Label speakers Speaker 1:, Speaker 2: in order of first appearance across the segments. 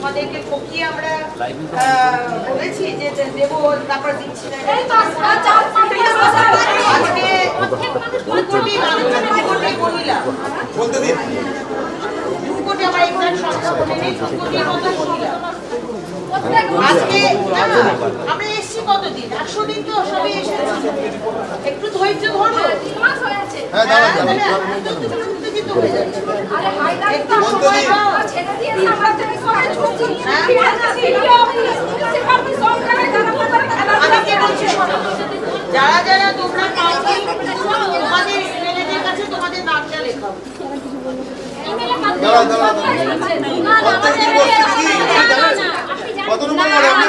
Speaker 1: তোমাদেরকে ঠকিয়ে আমরা বলেছি যে দেবো, তারপর দিচ্ছি না। আজকে 2 কোটি মহিলা, 2 কোটি আমার এক্সাক্ট সংখ্যা বলে নেই, 2 কোটির মতো মহিলা আজকে আমরা এসছি কতদিন, 100 দিন তো সবই এসেছি, একটু ধৈর্য ধরো। একটু সময় দাও। আমি কে বলছি শোনো, যারা যারা তোমরা পাওনি তোমাদের রিলেটিভের কাছে তোমাদের নামটা লেখাও।
Speaker 2: কত নম্বর বলে আপনি?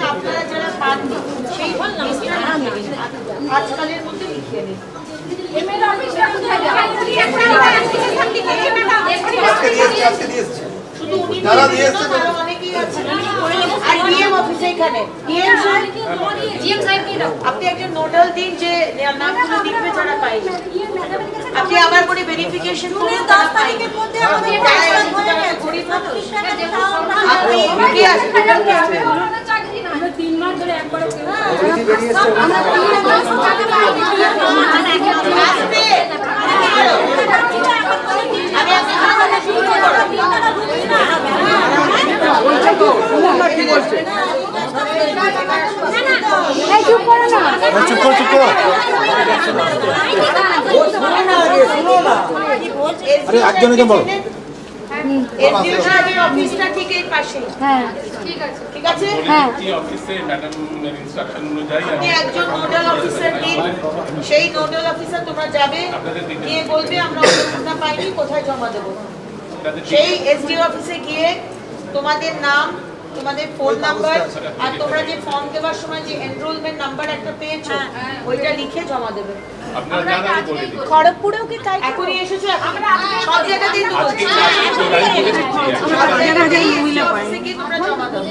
Speaker 1: আপনারা যারা পাননি সেই আজকালের মধ্যে লিখিয়ে নিন। শুধু উনি অনেকেই আছেন। আর ডিএম অফিসে এখানে আপনি একজন নোডাল দিন যে নামগুলো লিখবে যারা পাইনি। আপনি আবার করে ভেরিফিকেশন করুন তারা পাইনি। আপনি কে আসবেন?
Speaker 3: আমরা 3 মাস ধরে একবারও
Speaker 2: একজনকে বলো।
Speaker 1: অফিসটা ঠিক এর পাশে। হ্যাঁ ঠিক আছে। আপনি একজন নোডাল অফিসার দিন, সেই নোডাল অফিসার তোমরা যাবে, গিয়ে বলবে আমরা অনুমোদন পাইনি, কোথায় জমা দেবো। সেই এসডিও অফিসে গিয়ে তোমাদের নাম, তোমাদের ফোন নাম্বার আর তোমরা যে ফর্ম দেওয়ার সময় যে এনরোলমেন্ট নাম্বার একটা পেয়েছো ওইটা লিখে জমা দেবে। খড়গপুরেও কি তাই? এখনই এসেছো? সব জায়গাতেই তো বলছি, সব জায়গাতেই মহিলা অফিসে গিয়ে তোমরা জমা দাও।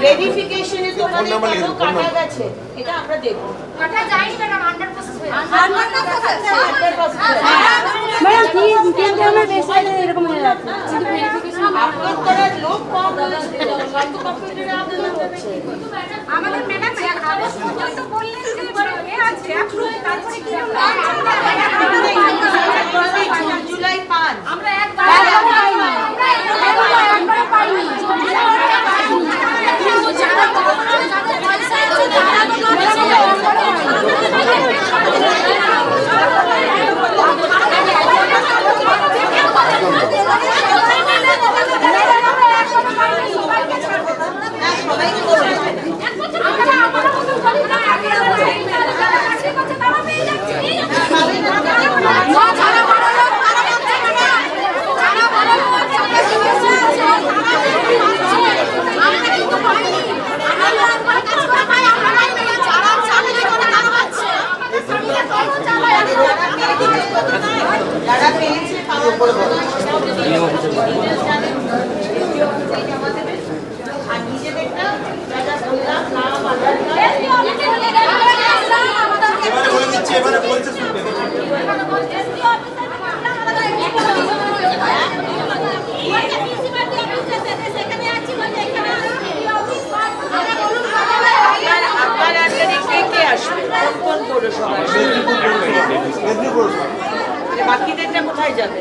Speaker 1: ভেরিফিকেশনে তোমাদের কত কাটা গেছে এটা আমরা দেখবো।
Speaker 3: কাটা যায়নি ম্যাডাম, আন্ডার প্রসেস হয়ে আছে। এরকম হয়ে যাচ্ছে।
Speaker 1: আপলোড করার লোক কম রয়েছে, কত কম্পিউটারে আপলোড হচ্ছে।
Speaker 3: আমাদের ম্যাডাম আগস্ট পর্যন্ত বললেন যে এ আছে অ্যাপ্রুভ, তারপরে কি
Speaker 1: জুলাই পান
Speaker 3: আমরা একবার পাইনি, আমরা পাইনি। কিন্তু যারা পয়সা
Speaker 1: যারা পেয়েছে আর নিজেদেরটা যারা বললাম নাম, আধার
Speaker 2: এবারে বলে দিচ্ছি, এবারে বলছে শুনবে।
Speaker 1: আপনার আন্ডারে কে কে আসবে, কোন পৌরসভা আসবে, বাকিদেরটা কোথায় যাবে?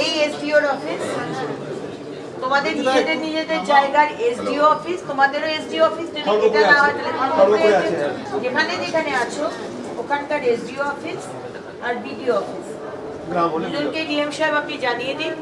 Speaker 1: এই এসডিওর অফিস, তোমাদের নিজেদের জায়গার এসডিও অফিস, তোমাদেরও এসডিও অফিস, যদি এটা না হয় তাহলে যেখানে যেখানে আছো ওখানকার এসডিও অফিস আর বিডিও অফিস দুজনকে ডিএম সাহেব আপনি জানিয়ে দিন।